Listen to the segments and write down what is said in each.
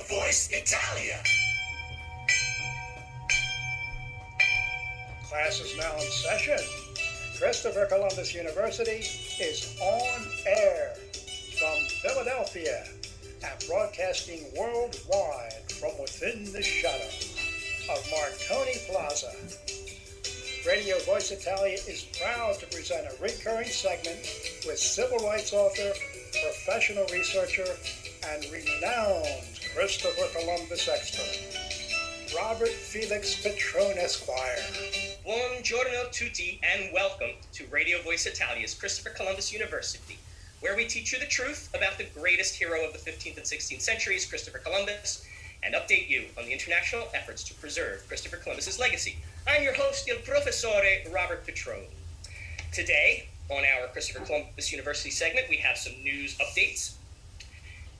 Voice Italia. Class is now in session. Christopher Columbus University is on air from Philadelphia and broadcasting worldwide from within the shadows of Marconi Plaza. Radio Voice Italia is proud to present a recurring segment with civil rights author, professional researcher, and renowned Christopher Columbus expert, Robert Felix Petrone, Esquire. Buongiorno tutti and welcome to Radio Voice Italia's Christopher Columbus University, where we teach you the truth about the greatest hero of the 15th and 16th centuries, Christopher Columbus, and update you on the international efforts to preserve Christopher Columbus's legacy. I'm your host, Il Professore, Robert Petrone. Today, on our Christopher Columbus University segment, we have some news updates.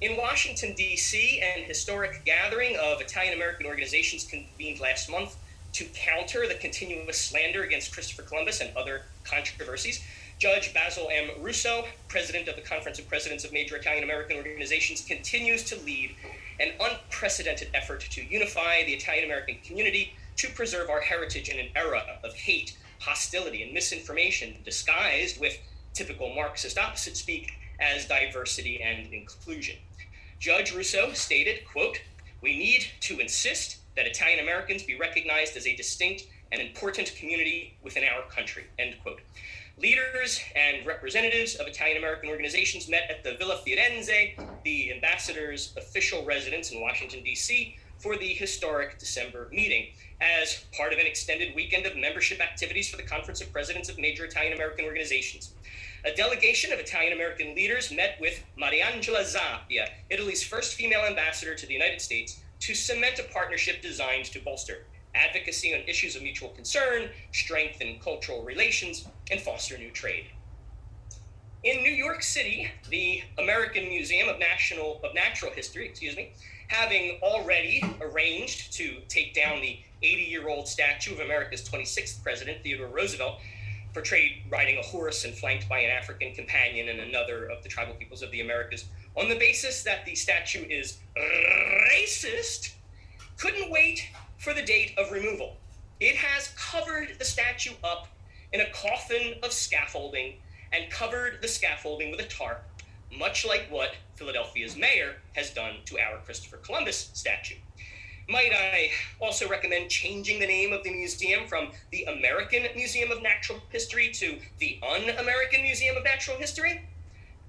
In Washington, D.C., an historic gathering of Italian-American organizations convened last month to counter the continuous slander against Christopher Columbus and other controversies. Judge Basil M. Russo, president of the Conference of Presidents of Major Italian-American Organizations, continues to lead an unprecedented effort to unify the Italian-American community to preserve our heritage in an era of hate, hostility, and misinformation disguised with typical Marxist opposite speak as diversity and inclusion. Judge Russo stated, quote, "We need to insist that Italian Americans be recognized as a distinct and important community within our country," end quote. Leaders and representatives of Italian American organizations met at the Villa Firenze, the ambassador's official residence in Washington, D.C., for the historic December meeting as part of an extended weekend of membership activities for the Conference of Presidents of Major Italian American Organizations. A delegation of Italian-American leaders met with Mariangela Zappia, Italy's first female ambassador to the United States, to cement a partnership designed to bolster advocacy on issues of mutual concern, strengthen cultural relations, and foster new trade. In New York City, the American Museum of Natural History, having already arranged to take down the 80-year-old statue of America's 26th president, Theodore Roosevelt, portrayed riding a horse and flanked by an African companion and another of the tribal peoples of the Americas, on the basis that the statue is racist, couldn't wait for the date of removal. It has covered the statue up in a coffin of scaffolding and covered the scaffolding with a tarp, much like what Philadelphia's mayor has done to our Christopher Columbus statue. Might I also recommend changing the name of the museum from the American Museum of Natural History to the Un-American Museum of Natural History?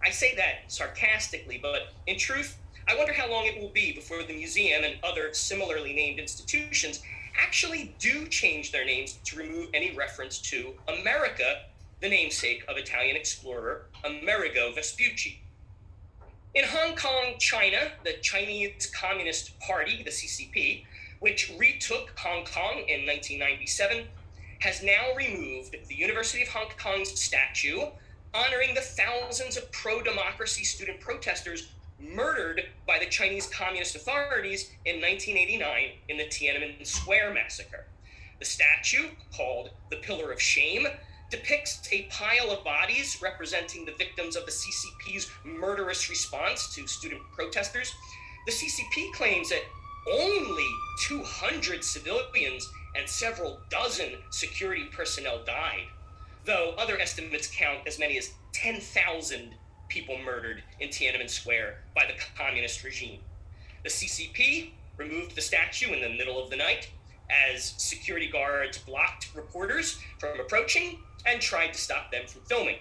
I say that sarcastically, but in truth, I wonder how long it will be before the museum and other similarly named institutions actually do change their names to remove any reference to America, the namesake of Italian explorer Amerigo Vespucci. In Hong Kong, China, the Chinese Communist Party, the CCP, which retook Hong Kong in 1997, has now removed the University of Hong Kong's statue honoring the thousands of pro-democracy student protesters murdered by the Chinese Communist authorities in 1989 in the Tiananmen Square massacre. The statue, called the Pillar of Shame, depicts a pile of bodies representing the victims of the CCP's murderous response to student protesters. The CCP claims that only 200 civilians and several dozen security personnel died, though other estimates count as many as 10,000 people murdered in Tiananmen Square by the communist regime. The CCP removed the statue in the middle of the night as security guards blocked reporters from approaching and tried to stop them from filming.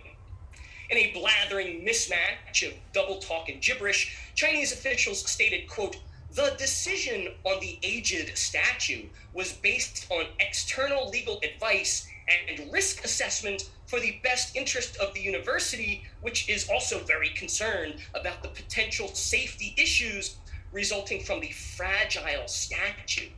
In a blathering mismatch of double talk and gibberish, Chinese officials stated, quote, "The decision on the aged statue was based on external legal advice and risk assessment for the best interest of the university, which is also very concerned about the potential safety issues resulting from the fragile statue."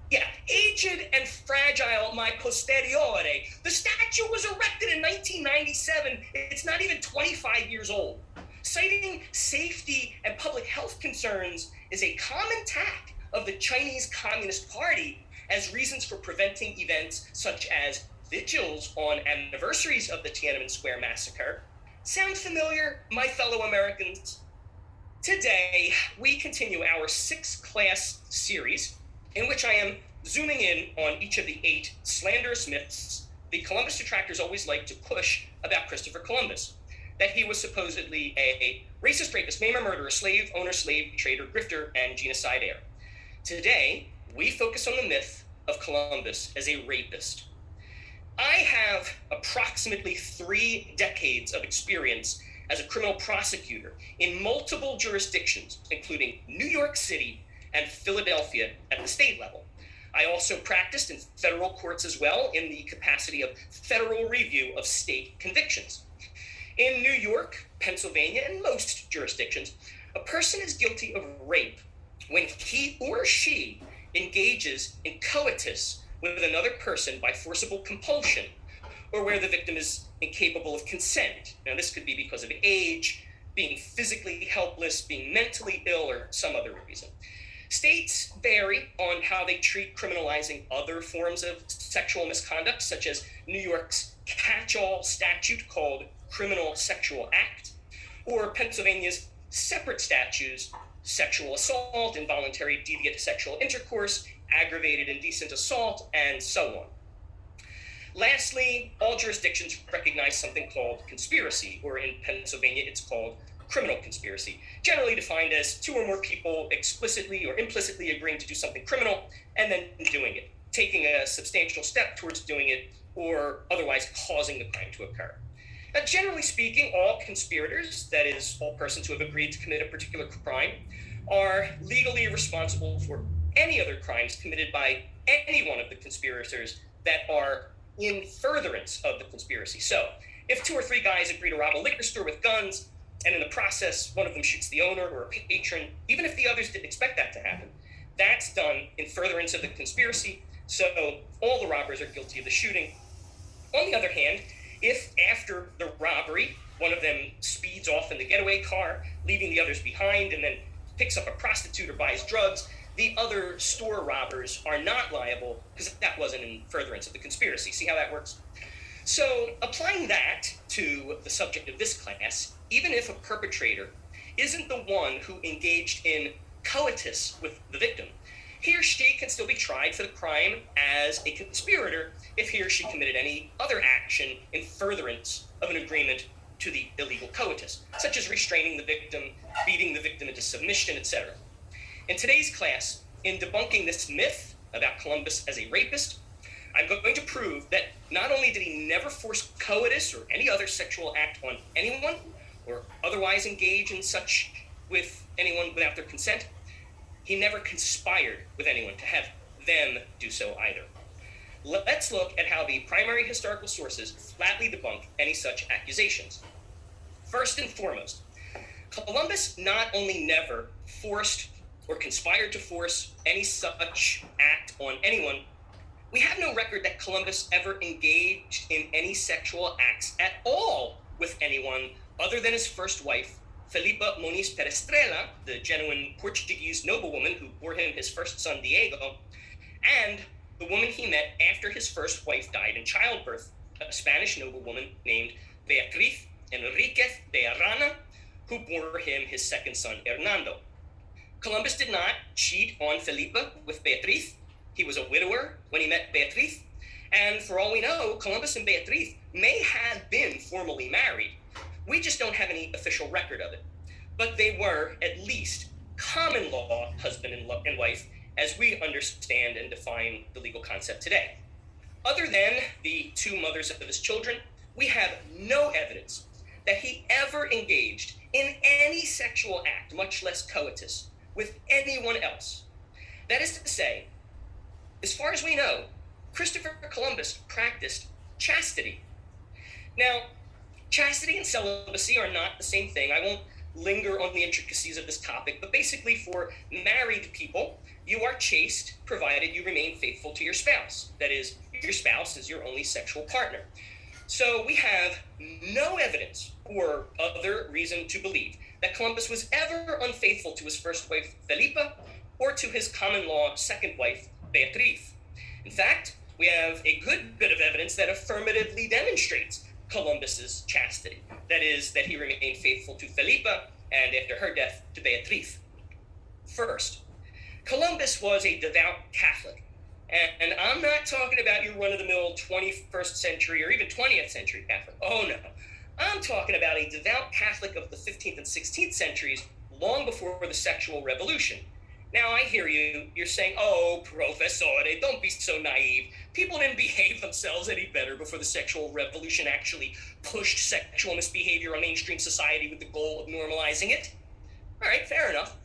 Yeah, aged and fragile, my posteriore. The statue was erected in 1997. It's not even 25 years old. Citing safety and public health concerns is a common tack of the Chinese Communist Party as reasons for preventing events such as vigils on anniversaries of the Tiananmen Square massacre. Sound familiar, my fellow Americans? Today, we continue our 6-class series in which I am zooming in on each of the 8 slanderous myths the Columbus detractors always like to push about Christopher Columbus. That he was supposedly a racist, rapist, maimer, murderer, slave owner, slave trader, grifter, and genocidaire. Today, we focus on the myth of Columbus as a rapist. I have approximately 3 decades of experience as a criminal prosecutor in multiple jurisdictions, including New York City and Philadelphia at the state level. I also practiced in federal courts as well in the capacity of federal review of state convictions. In New York, Pennsylvania, and most jurisdictions, a person is guilty of rape when he or she engages in coitus with another person by forcible compulsion, or where the victim is incapable of consent. Now, this could be because of age, being physically helpless, being mentally ill, or some other reason. States vary on how they treat criminalizing other forms of sexual misconduct, such as New York's catch-all statute called Criminal Sexual Act, or Pennsylvania's separate statutes, sexual assault, involuntary deviant sexual intercourse, aggravated indecent assault, and so on. Lastly, all jurisdictions recognize something called conspiracy, or in Pennsylvania, it's called criminal conspiracy, generally defined as 2 or more people explicitly or implicitly agreeing to do something criminal and then doing it, taking a substantial step towards doing it, or otherwise causing the crime to occur. Now, generally speaking, all conspirators, that is, all persons who have agreed to commit a particular crime, are legally responsible for any other crimes committed by any one of the conspirators that are in furtherance of the conspiracy. So, if 2 or 3 guys agree to rob a liquor store with guns, and in the process, one of them shoots the owner or a patron, even if the others didn't expect that to happen, that's done in furtherance of the conspiracy, so all the robbers are guilty of the shooting. On the other hand, if after the robbery, one of them speeds off in the getaway car, leaving the others behind, and then picks up a prostitute or buys drugs, the other store robbers are not liable because that wasn't in furtherance of the conspiracy. See how that works? So applying that to the subject of this class, even if a perpetrator isn't the one who engaged in coitus with the victim, he or she can still be tried for the crime as a conspirator if he or she committed any other action in furtherance of an agreement to the illegal coitus, such as restraining the victim, beating the victim into submission, etc. In today's class, in debunking this myth about Columbus as a rapist, I'm going to prove that not only did he never force coitus or any other sexual act on anyone, or otherwise engage in such with anyone without their consent, he never conspired with anyone to have them do so either. Let's look at how the primary historical sources flatly debunk any such accusations. First and foremost, Columbus not only never forced or conspired to force any such act on anyone, we have no record that Columbus ever engaged in any sexual acts at all with anyone other than his first wife, Felipa Moniz Perestrella, the genuine Portuguese noblewoman who bore him his first son, Diego, and the woman he met after his first wife died in childbirth, a Spanish noblewoman named Beatriz Enriquez de Arana, who bore him his second son, Hernando. Columbus did not cheat on Felipa with Beatriz. He was a widower when he met Beatriz, and for all we know, Columbus and Beatriz may have been formally married. We just don't have any official record of it. But they were, at least, common law husband and wife, as we understand and define the legal concept today. Other than the 2 mothers of his children, we have no evidence that he ever engaged in any sexual act, much less coitus, with anyone else. That is to say, as far as we know, Christopher Columbus practiced chastity. Now, chastity and celibacy are not the same thing. I won't linger on the intricacies of this topic, but basically for married people, you are chaste provided you remain faithful to your spouse. That is, your spouse is your only sexual partner. So we have no evidence or other reason to believe that Columbus was ever unfaithful to his first wife, Felipa, or to his common law second wife, Beatriz. In fact, we have a good bit of evidence that affirmatively demonstrates Columbus's chastity. That is, that he remained faithful to Felipa, and after her death, to de Beatriz. First, Columbus was a devout Catholic. And I'm not talking about your run-of-the-mill 21st century or even 20th century Catholic. Oh, no. I'm talking about a devout Catholic of the 15th and 16th centuries, long before the sexual revolution. Now, I hear you. You're saying, oh, Professore, don't be so naive. People didn't behave themselves any better before the sexual revolution actually pushed sexual misbehavior on mainstream society with the goal of normalizing it. All right, fair enough.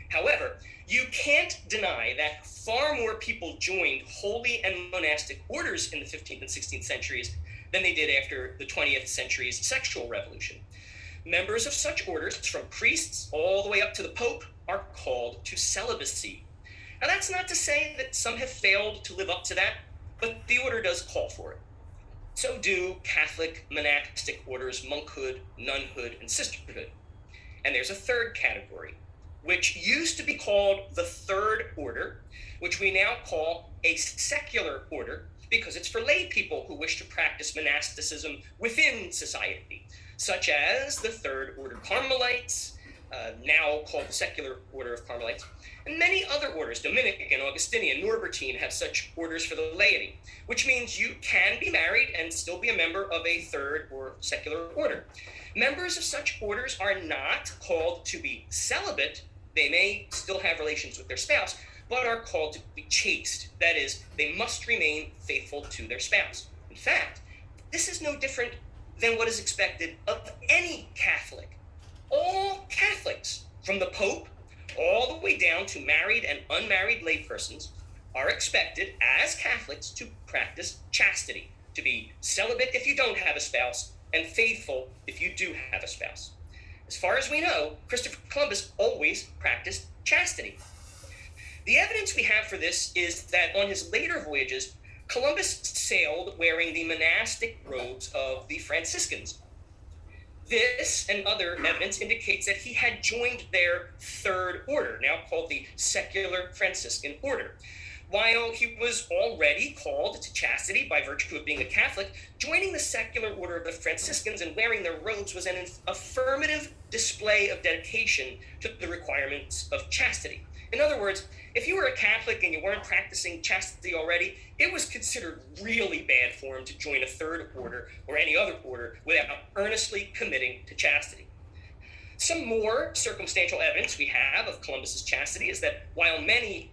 However, you can't deny that far more people joined holy and monastic orders in the 15th and 16th centuries than they did after the 20th century's sexual revolution. Members of such orders, from priests all the way up to the Pope, are called to celibacy. Now, that's not to say that some have failed to live up to that, but the order does call for it. So do Catholic monastic orders, monkhood, nunhood, and sisterhood. And there's a third category, which used to be called the Third Order, which we now call a secular order, because it's for lay people who wish to practice monasticism within society, such as the Third Order Carmelites, now called the Secular Order of Carmelites, and many other orders, Dominican, Augustinian, Norbertine, have such orders for the laity, which means you can be married and still be a member of a third or secular order. Members of such orders are not called to be celibate. They may still have relations with their spouse, but are called to be chaste. That is, they must remain faithful to their spouse. In fact, this is no different than what is expected of any Catholic. All Catholics, from the Pope all the way down to married and unmarried laypersons, are expected as Catholics to practice chastity, to be celibate if you don't have a spouse, and faithful if you do have a spouse. As far as we know, Christopher Columbus always practiced chastity. The evidence we have for this is that on his later voyages, Columbus sailed wearing the monastic robes of the Franciscans. This and other evidence indicates that he had joined their third order, now called the Secular Franciscan Order. While he was already called to chastity by virtue of being a Catholic, joining the Secular Order of the Franciscans and wearing their robes was an affirmative display of dedication to the requirements of chastity. In other words, if you were a Catholic and you weren't practicing chastity already, it was considered really bad form to join a third order or any other order without earnestly committing to chastity. Some more circumstantial evidence we have of Columbus's chastity is that while many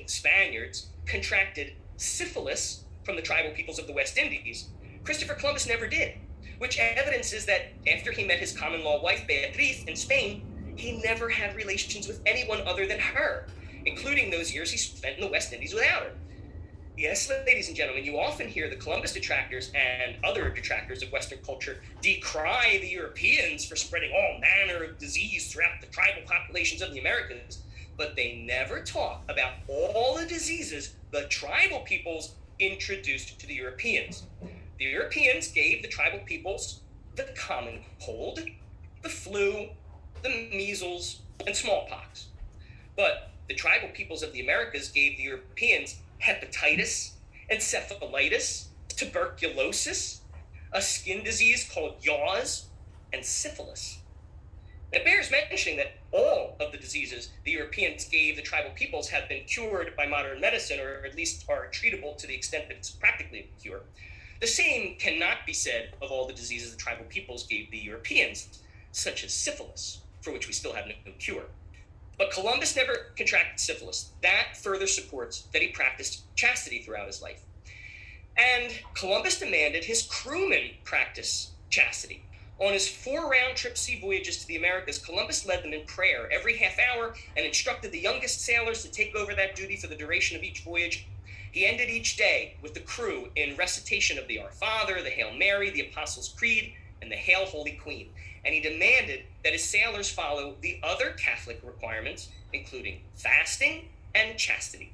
Spaniards contracted syphilis from the tribal peoples of the West Indies, Christopher Columbus never did, which evidences that after he met his common law wife Beatriz in Spain, he never had relations with anyone other than her, including those years he spent in the West Indies without her. Yes, ladies and gentlemen, you often hear the Columbus detractors and other detractors of Western culture decry the Europeans for spreading all manner of disease throughout the tribal populations of the Americas, but they never talk about all the diseases the tribal peoples introduced to the Europeans. The Europeans gave the tribal peoples the common cold, the flu, the measles, and smallpox. But the tribal peoples of the Americas gave the Europeans hepatitis, encephalitis, tuberculosis, a skin disease called yaws, and syphilis. It bears mentioning that all of the diseases the Europeans gave the tribal peoples have been cured by modern medicine, or at least are treatable to the extent that it's practically a cure. The same cannot be said of all the diseases the tribal peoples gave the Europeans, such as syphilis, for which we still have no cure. But Columbus never contracted syphilis. That further supports that he practiced chastity throughout his life. And Columbus demanded his crewmen practice chastity. On his 4 round-trip sea voyages to the Americas, Columbus led them in prayer every half hour and instructed the youngest sailors to take over that duty for the duration of each voyage. He ended each day with the crew in recitation of the Our Father, the Hail Mary, the Apostles' Creed, and the Hail Holy Queen. And he demanded that his sailors follow the other Catholic requirements, including fasting and chastity.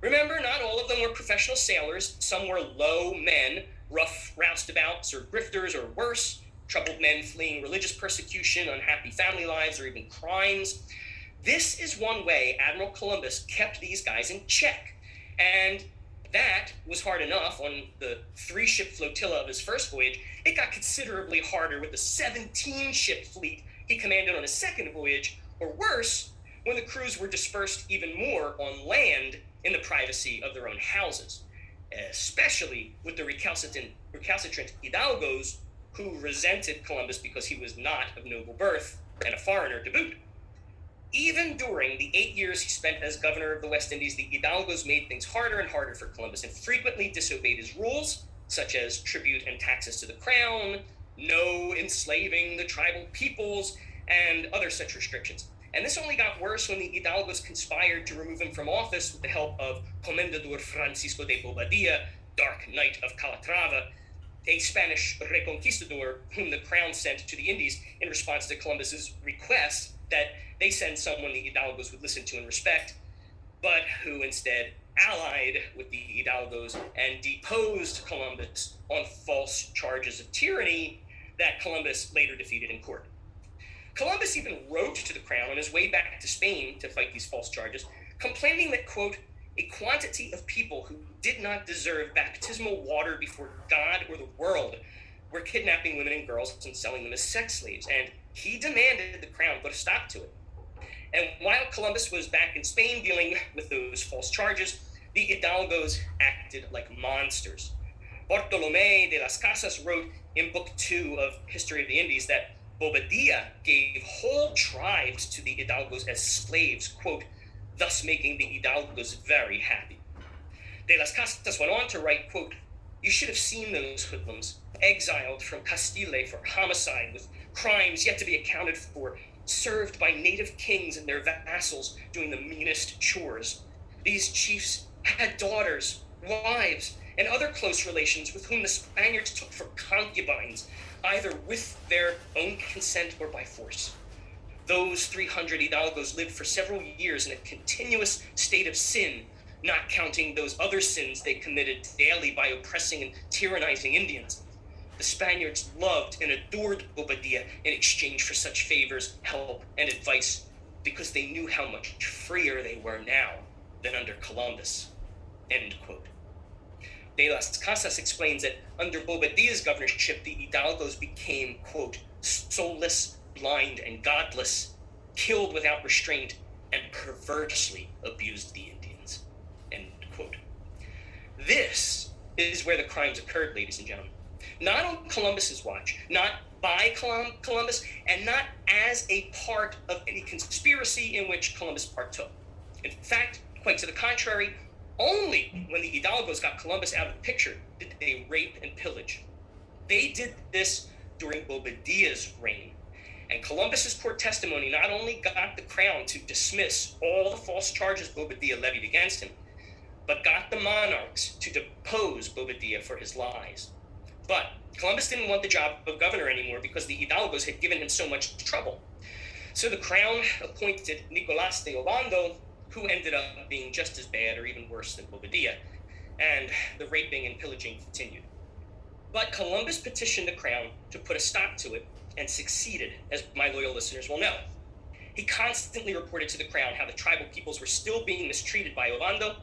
Remember, not all of them were professional sailors. Some were low men, rough roustabouts or grifters or worse, troubled men fleeing religious persecution, unhappy family lives, or even crimes. This is one way Admiral Columbus kept these guys in check. And that was hard enough on the 3-ship flotilla of his first voyage. It got considerably harder with the 17-ship fleet he commanded on his second voyage, or worse, when the crews were dispersed even more on land in the privacy of their own houses, especially with the recalcitrant hidalgos who resented Columbus because he was not of noble birth and a foreigner to boot. Even during the 8 years he spent as governor of the West Indies, the hidalgos made things harder and harder for Columbus and frequently disobeyed his rules, such as tribute and taxes to the crown, no enslaving the tribal peoples, and other such restrictions. And this only got worse when the hidalgos conspired to remove him from office with the help of Comendador Francisco de Bobadilla, Dark Knight of Calatrava, a Spanish reconquistador whom the crown sent to the Indies in response to Columbus's request that they send someone the hidalgos would listen to and respect, but who instead allied with the hidalgos and deposed Columbus on false charges of tyranny that Columbus later defeated in court. Columbus even wrote to the crown on his way back to Spain to fight these false charges, complaining that, quote, a quantity of people who did not deserve baptismal water before God or the world were kidnapping women and girls and selling them as sex slaves, and he demanded the crown put a stop to it. And while Columbus was back in Spain dealing with those false charges, the hidalgos acted like monsters. Bartolomé de las Casas wrote in Book 2 of History of the Indies that Bobadilla gave whole tribes to the hidalgos as slaves, quote, thus making the hidalgos very happy. De las Casas went on to write, quote, you should have seen those hoodlums, exiled from Castile for homicide with crimes yet to be accounted for, served by native kings and their vassals doing the meanest chores. These chiefs had daughters, wives, and other close relations with whom the Spaniards took for concubines, either with their own consent or by force. Those 300 hidalgos lived for several years in a continuous state of sin, not counting those other sins they committed daily by oppressing and tyrannizing Indians. The Spaniards loved and adored Bobadilla in exchange for such favors, help, and advice, because they knew how much freer they were now than under Columbus. End quote. De las Casas explains that under Bobadilla's governorship, the hidalgos became, quote, soulless, blind, and godless, killed without restraint, and perversely abused the Indians. End quote. This is where the crimes occurred, ladies and gentlemen. Not on Columbus's watch, not by Columbus, and not as a part of any conspiracy in which Columbus partook. In fact, quite to the contrary, only when the hidalgos got Columbus out of the picture did they rape and pillage. They did this during Bobadilla's reign. And Columbus's court testimony not only got the crown to dismiss all the false charges Bobadilla levied against him, but got the monarchs to depose Bobadilla for his lies. But Columbus didn't want the job of governor anymore because the hidalgos had given him so much trouble. So the crown appointed Nicolás de Obando, who ended up being just as bad or even worse than Bobadilla, and the raping and pillaging continued. But Columbus petitioned the crown to put a stop to it and succeeded, as my loyal listeners will know. He constantly reported to the crown how the tribal peoples were still being mistreated by Obando,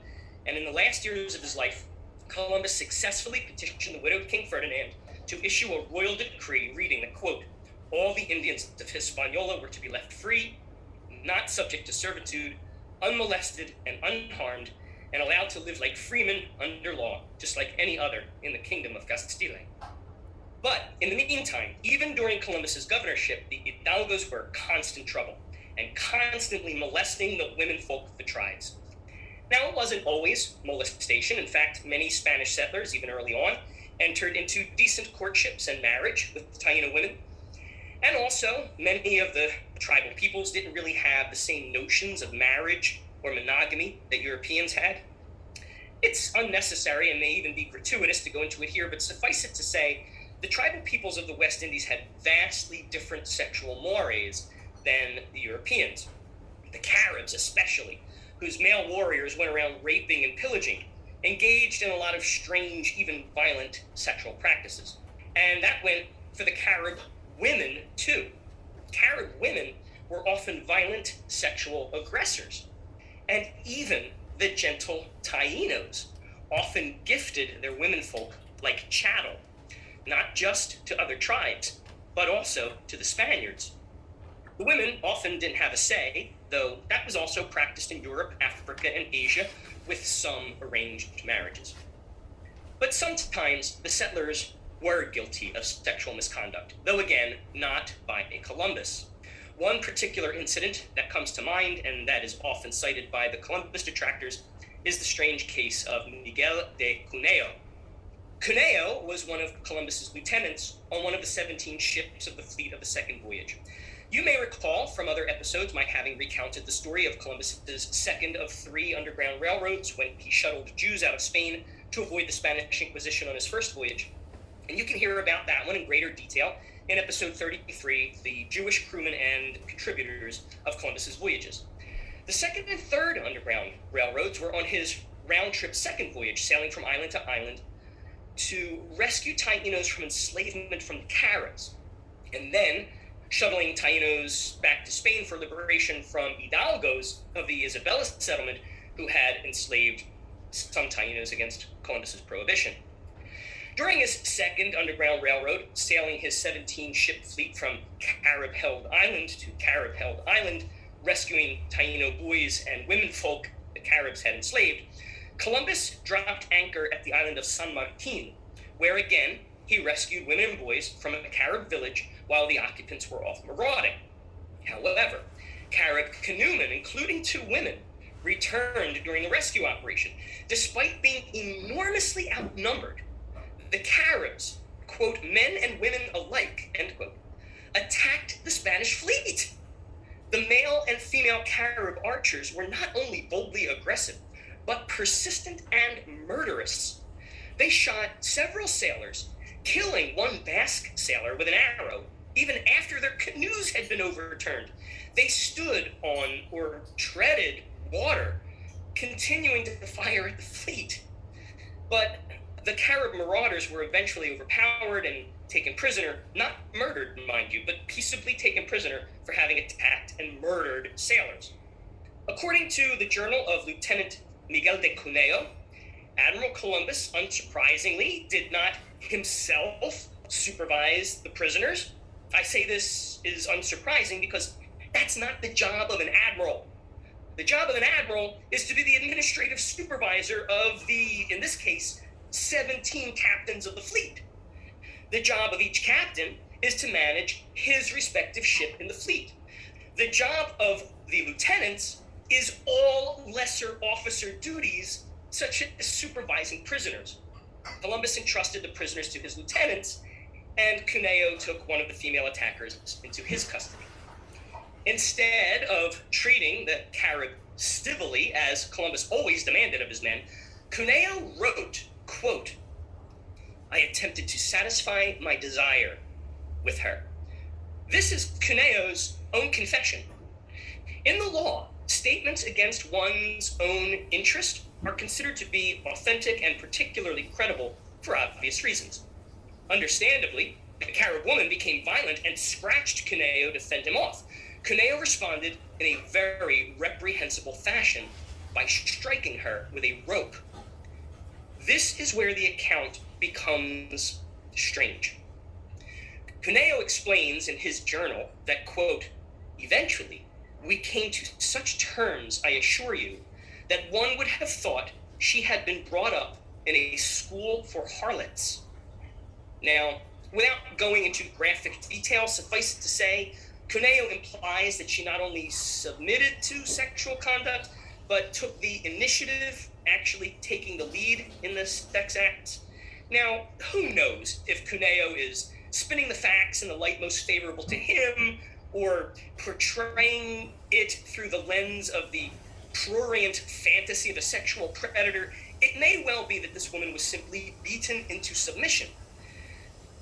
and in the last years of his life, Columbus successfully petitioned the widowed King Ferdinand to issue a royal decree reading that, quote, all the Indians of Hispaniola were to be left free, not subject to servitude, unmolested and unharmed, and allowed to live like freemen under law, just like any other in the kingdom of Castile. But in the meantime, even during Columbus's governorship, the hidalgos were constant trouble and constantly molesting the women folk of the tribes. Now, it wasn't always molestation. In fact, many Spanish settlers, even early on, entered into decent courtships and marriage with Taino women. And also, many of the tribal peoples didn't really have the same notions of marriage or monogamy that Europeans had. It's unnecessary and may even be gratuitous to go into it here, but suffice it to say, the tribal peoples of the West Indies had vastly different sexual mores than the Europeans. The Caribs especially, whose male warriors went around raping and pillaging, engaged in a lot of strange, even violent sexual practices. And that went for the Carib women too. Carib women were often violent sexual aggressors. And even the gentle Tainos often gifted their womenfolk like chattel, not just to other tribes, but also to the Spaniards. The women often didn't have a say, though that was also practiced in Europe, Africa, and Asia, with some arranged marriages. But sometimes the settlers were guilty of sexual misconduct, though again, not by Columbus. One particular incident that comes to mind, and that is often cited by the Columbus detractors, is the strange case of Miguel de Cuneo. Cuneo was one of Columbus's lieutenants on one of the 17 ships of the fleet of the second voyage. You may recall from other episodes my having recounted the story of Columbus's second of 3 underground railroads when he shuttled Jews out of Spain to avoid the Spanish Inquisition on his first voyage. And you can hear about that one in greater detail in episode 33, The Jewish Crewmen and Contributors of Columbus's Voyages. The second and third underground railroads were on his round-trip second voyage, sailing from island to island to rescue Taínos from enslavement from the Caribs, and then shuttling Taínos back to Spain for liberation from Hidalgos of the Isabela settlement, who had enslaved some Taínos against Columbus's prohibition. During his second underground railroad, sailing his 17-ship fleet from Carib-held island to Carib-held island, rescuing Taíno boys and womenfolk the Caribs had enslaved, Columbus dropped anchor at the island of San Martin, where again he rescued women and boys from a Carib village while the occupants were off marauding. However, Carib canoemen, including 2 women, returned during the rescue operation. Despite being enormously outnumbered, the Caribs, quote, men and women alike, end quote, attacked the Spanish fleet. The male and female Carib archers were not only boldly aggressive, but persistent and murderous. They shot several sailors, killing one Basque sailor with an arrow, even after their canoes had been overturned. They stood on or treaded water, continuing to fire at the fleet. But the Carib marauders were eventually overpowered and taken prisoner, not murdered, mind you, but peaceably taken prisoner for having attacked and murdered sailors. According to the Journal of Lieutenant Miguel de Cuneo, Admiral Columbus, unsurprisingly, did not himself supervise the prisoners. I say this is unsurprising because that's not the job of an admiral. The job of an admiral is to be the administrative supervisor of the, in this case, 17 captains of the fleet. The job of each captain is to manage his respective ship in the fleet. The job of the lieutenants is all lesser officer duties, such as supervising prisoners. Columbus entrusted the prisoners to his lieutenants, and Cuneo took one of the female attackers into his custody. Instead of treating the Carib civilly, as Columbus always demanded of his men, Cuneo wrote, quote, "I attempted to satisfy my desire with her." This is Cuneo's own confession. In the law, statements against one's own interest are considered to be authentic and particularly credible for obvious reasons. Understandably, the Carib woman became violent and scratched Cuneo to fend him off. Cuneo responded in a very reprehensible fashion by striking her with a rope. This is where the account becomes strange. Cuneo explains in his journal that, quote, "Eventually, we came to such terms, I assure you, that one would have thought she had been brought up in a school for harlots." Now, without going into graphic detail, suffice it to say, Cuneo implies that she not only submitted to sexual conduct, but took the initiative, actually taking the lead in the sex acts. Now, who knows if Cuneo is spinning the facts in the light most favorable to him, or portraying it through the lens of the prurient fantasy of a sexual predator. It may well be that this woman was simply beaten into submission.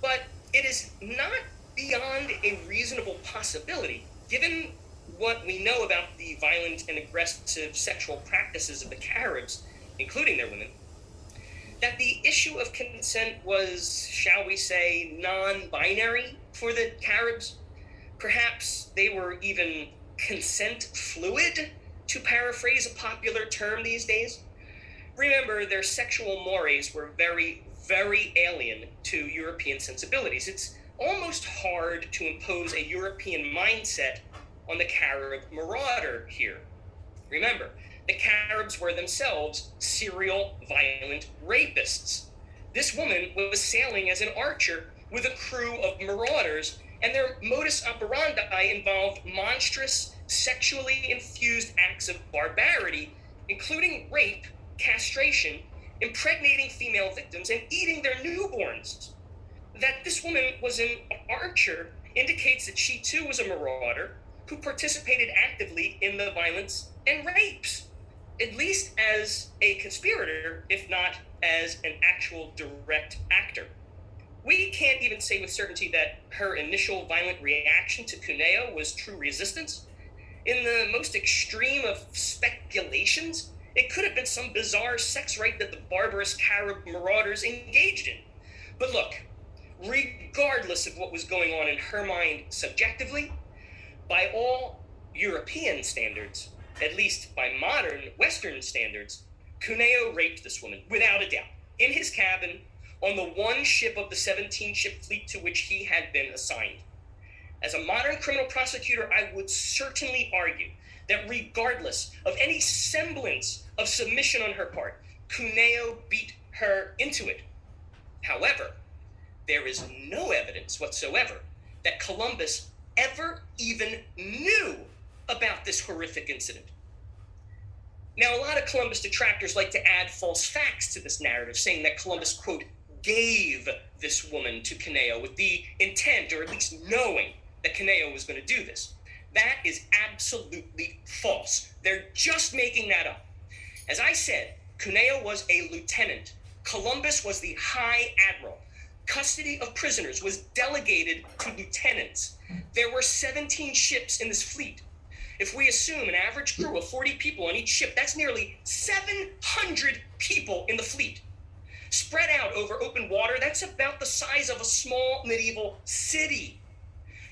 But it is not beyond a reasonable possibility, given what we know about the violent and aggressive sexual practices of the Caribs, including their women, that the issue of consent was, shall we say, non-binary for the Caribs. Perhaps they were even consent fluid, to paraphrase a popular term these days. Remember, their sexual mores were very, very alien to European sensibilities. It's almost hard to impose a European mindset on the Carib marauder here. Remember, the Caribs were themselves serial violent rapists. This woman was sailing as an archer with a crew of marauders, and their modus operandi involved monstrous, sexually infused acts of barbarity, including rape, castration, impregnating female victims, and eating their newborns. That this woman was an archer indicates that she too was a marauder who participated actively in the violence and rapes, at least as a conspirator, if not as an actual direct actor. We can't even say with certainty that her initial violent reaction to Cuneo was true resistance. In the most extreme of speculations, it could have been some bizarre sex rite that the barbarous Carib marauders engaged in. But look, regardless of what was going on in her mind subjectively, by all European standards, at least by modern Western standards, Cuneo raped this woman, without a doubt, in his cabin, on the one ship of the 17-ship fleet to which he had been assigned. As a modern criminal prosecutor, I would certainly argue that regardless of any semblance of submission on her part, Cuneo beat her into it. However, there is no evidence whatsoever that Columbus ever even knew about this horrific incident. Now, a lot of Columbus detractors like to add false facts to this narrative, saying that Columbus, quote, gave this woman to Cuneo with the intent, or at least knowing, that Cuneo was going to do this. That is absolutely false. They're just making that up. As I said, Cuneo was a lieutenant. Columbus was the high admiral. Custody of prisoners was delegated to lieutenants. There were 17 ships in this fleet. If we assume an average crew of 40 people on each ship, that's nearly 700 people in the fleet. Spread out over open water, that's about the size of a small medieval city.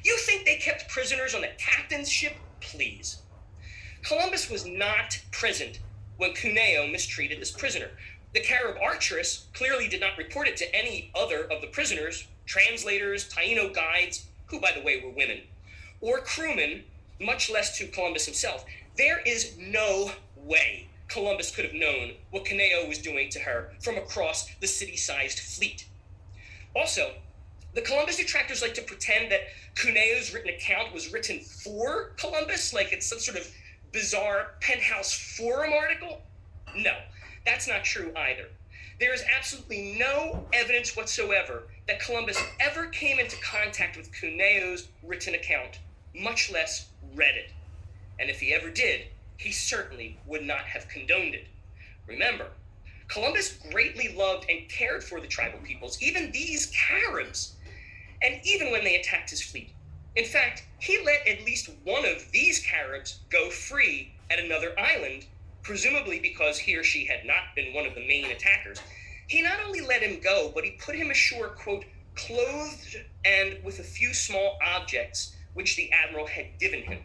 You think they kept prisoners on the captain's ship? Please. Columbus was not present when Cuneo mistreated this prisoner. The Carib archeress clearly did not report it to any other of the prisoners, translators, Taino guides, who, by the way, were women, or crewmen, much less to Columbus himself. There is no way Columbus could have known what Cuneo was doing to her from across the city-sized fleet. Also, the Columbus detractors like to pretend that Cuneo's written account was written for Columbus, like it's some sort of bizarre Penthouse Forum article. No, that's not true either. There is absolutely no evidence whatsoever that Columbus ever came into contact with Cuneo's written account, much less read it. And if he ever did, he certainly would not have condoned it. Remember, Columbus greatly loved and cared for the tribal peoples, even these Caribs, and even when they attacked his fleet. In fact, he let at least one of these Caribs go free at another island, presumably because he or she had not been one of the main attackers. He not only let him go, but he put him ashore, quote, clothed and with a few small objects which the admiral had given him.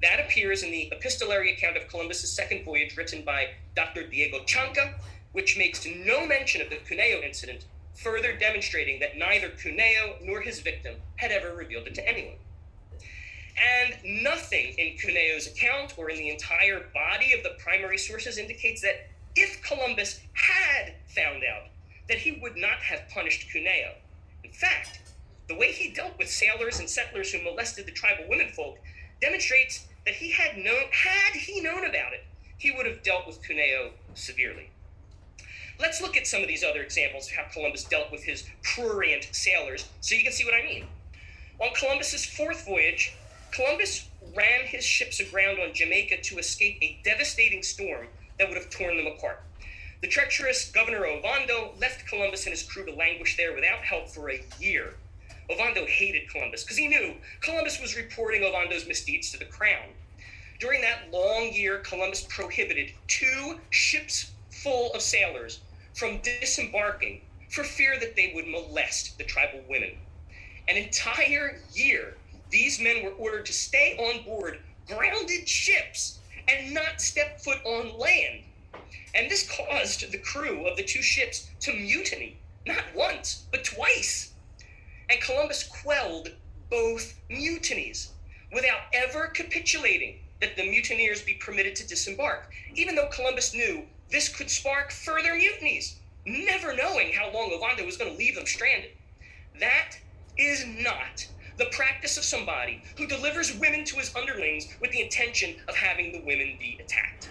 That appears in the epistolary account of Columbus's second voyage written by Dr. Diego Chanca, which makes no mention of the Cuneo incident, further demonstrating that neither Cuneo nor his victim had ever revealed it to anyone. And nothing in Cuneo's account or in the entire body of the primary sources indicates that if Columbus had found out, that he would not have punished Cuneo. In fact, the way he dealt with sailors and settlers who molested the tribal womenfolk demonstrates that had he known about it, he would have dealt with Cuneo severely. Let's look at some of these other examples of how Columbus dealt with his prurient sailors so you can see what I mean. On Columbus's fourth voyage, Columbus ran his ships aground on Jamaica to escape a devastating storm that would have torn them apart. The treacherous Governor Ovando left Columbus and his crew to languish there without help for a year. Ovando hated Columbus because he knew Columbus was reporting Ovando's misdeeds to the crown. During that long year, Columbus prohibited 2 ships full of sailors from disembarking for fear that they would molest the tribal women. An entire year, these men were ordered to stay on board grounded ships and not step foot on land. And this caused the crew of the 2 ships to mutiny, not once, but twice. And Columbus quelled both mutinies. without ever capitulating that the mutineers be permitted to disembark, even though Columbus knew this could spark further mutinies, never knowing how long Ovando was going to leave them stranded. That is not the practice of somebody who delivers women to his underlings with the intention of having the women be attacked.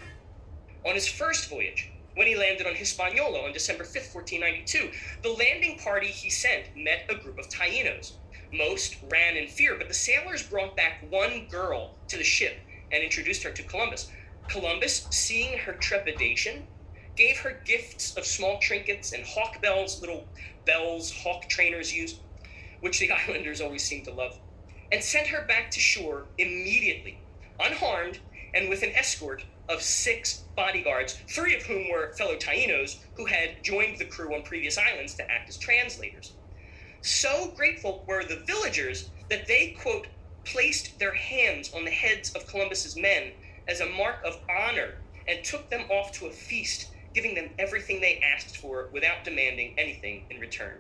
On his first voyage, when he landed on Hispaniola on December 5th, 1492, the landing party he sent met a group of Tainos. Most ran in fear, but the sailors brought back one girl to the ship and introduced her to Columbus. Columbus, seeing her trepidation, gave her gifts of small trinkets and hawk bells, little bells hawk trainers use, which the islanders always seem to love, and sent her back to shore immediately, unharmed and with an escort of 6 bodyguards, 3 of whom were fellow Tainos who had joined the crew on previous islands to act as translators. So grateful were the villagers that they, quote, placed their hands on the heads of Columbus's men as a mark of honor and took them off to a feast, giving them everything they asked for without demanding anything in return.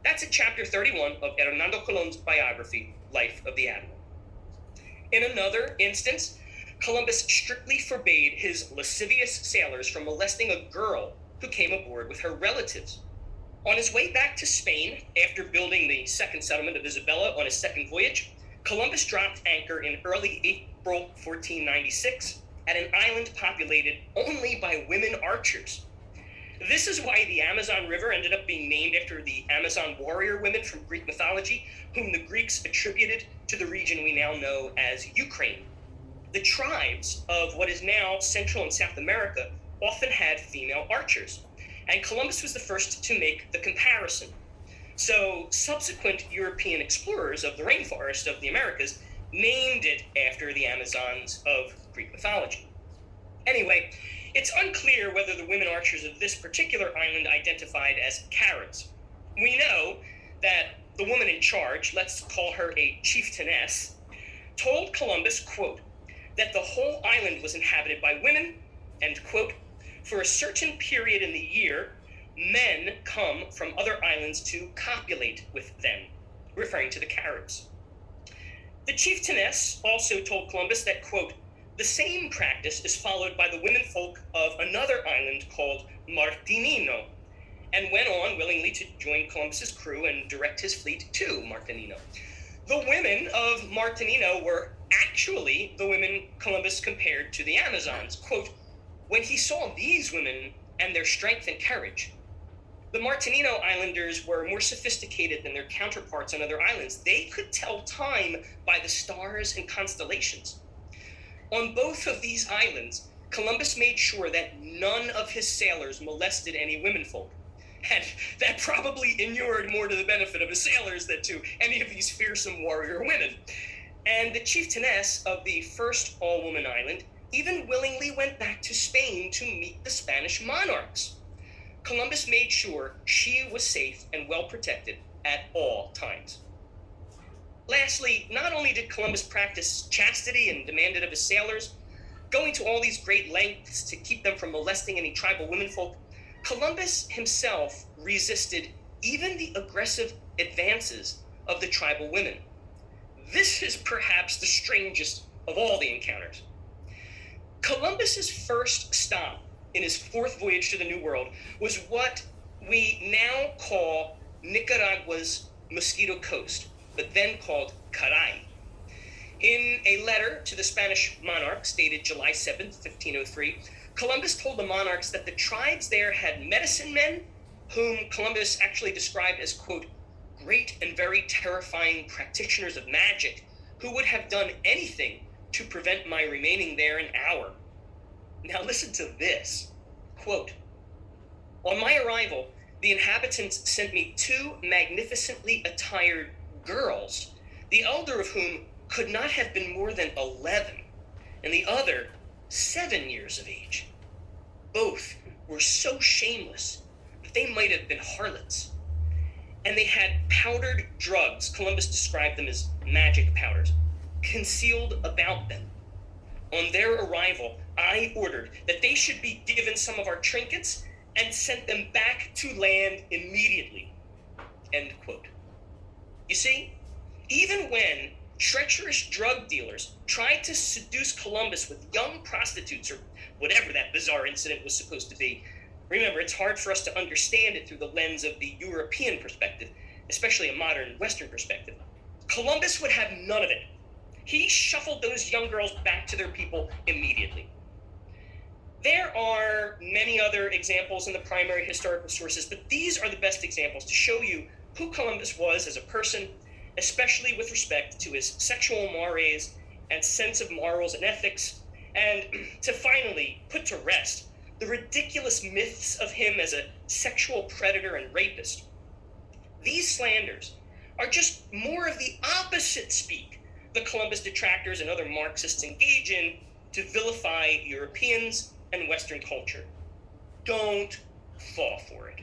That's in chapter 31 of Hernando Colón's biography, Life of the Admiral. In another instance, Columbus strictly forbade his lascivious sailors from molesting a girl who came aboard with her relatives. On his way back to Spain, after building the second settlement of Isabella on his second voyage, Columbus dropped anchor in early April 1496 at an island populated only by women archers. This is why the Amazon River ended up being named after the Amazon warrior women from Greek mythology, whom the Greeks attributed to the region we now know as Ukraine. The tribes of what is now Central and South America often had female archers, and Columbus was the first to make the comparison. So subsequent European explorers of the rainforest of the Americas named it after the Amazons of Greek mythology. Anyway, it's unclear whether the women archers of this particular island identified as Caribs. We know that the woman in charge, let's call her a chieftainess, told Columbus, quote, that the whole island was inhabited by women, and, quote, for a certain period in the year, men come from other islands to copulate with them, referring to the Caribs. The chieftainess also told Columbus that, quote, the same practice is followed by the womenfolk of another island called Martinino, and went on willingly to join Columbus's crew and direct his fleet to Martinino. The women of Martinino were actually the women Columbus compared to the Amazons. Quote, when he saw these women and their strength and courage, the Martinino islanders were more sophisticated than their counterparts on other islands. They could tell time by the stars and constellations. On both of these islands, Columbus made sure that none of his sailors molested any womenfolk. And that probably inured more to the benefit of his sailors than to any of these fearsome warrior women. And the chieftainess of the first all-woman island even willingly went back to Spain to meet the Spanish monarchs. Columbus made sure she was safe and well protected at all times. Lastly, not only did Columbus practice chastity and demand it of his sailors, going to all these great lengths to keep them from molesting any tribal womenfolk, Columbus himself resisted even the aggressive advances of the tribal women. This is perhaps the strangest of all the encounters. Columbus's first stop in his fourth voyage to the New World was what we now call Nicaragua's Mosquito Coast, but then called Caray. In a letter to the Spanish monarchs dated July 7th, 1503, Columbus told the monarchs that the tribes there had medicine men, whom Columbus actually described as, quote, great and very terrifying practitioners of magic, who would have done anything to prevent my remaining there an hour. Now listen to this, quote, on my arrival, the inhabitants sent me 2 magnificently attired girls, the elder of whom could not have been more than 11, and the other 7 years of age. Both were so shameless that they might have been harlots. And they had powdered drugs, Columbus described them as magic powders, concealed about them. On their arrival, I ordered that they should be given some of our trinkets and sent them back to land immediately. End quote. You see, even when treacherous drug dealers tried to seduce Columbus with young prostitutes, or whatever that bizarre incident was supposed to be. Remember, it's hard for us to understand it through the lens of the European perspective, especially a modern Western perspective. Columbus would have none of it. He shuffled those young girls back to their people immediately. There are many other examples in the primary historical sources, but these are the best examples to show you who Columbus was as a person, especially with respect to his sexual mores and sense of morals and ethics, and to finally put to rest the ridiculous myths of him as a sexual predator and rapist. These slanders are just more of the opposite speak the Columbus detractors and other Marxists engage in to vilify Europeans and Western culture. Don't fall for it.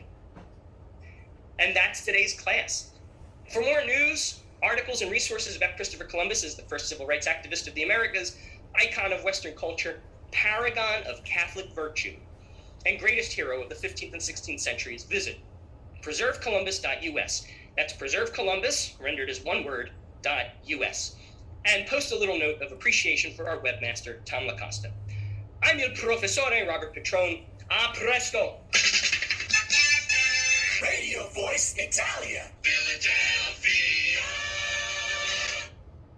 And that's today's class. For more news, articles, and resources about Christopher Columbus as the first civil rights activist of the Americas, icon of Western culture, paragon of Catholic virtue, and greatest hero of the 15th and 16th centuries, visit preservecolumbus.us. That's Preserve Columbus, rendered as one word, .us. And post a little note of appreciation for our webmaster, Tom LaCosta. I'm your Professore, Robert Petrone. A presto! Radio Voice Italia.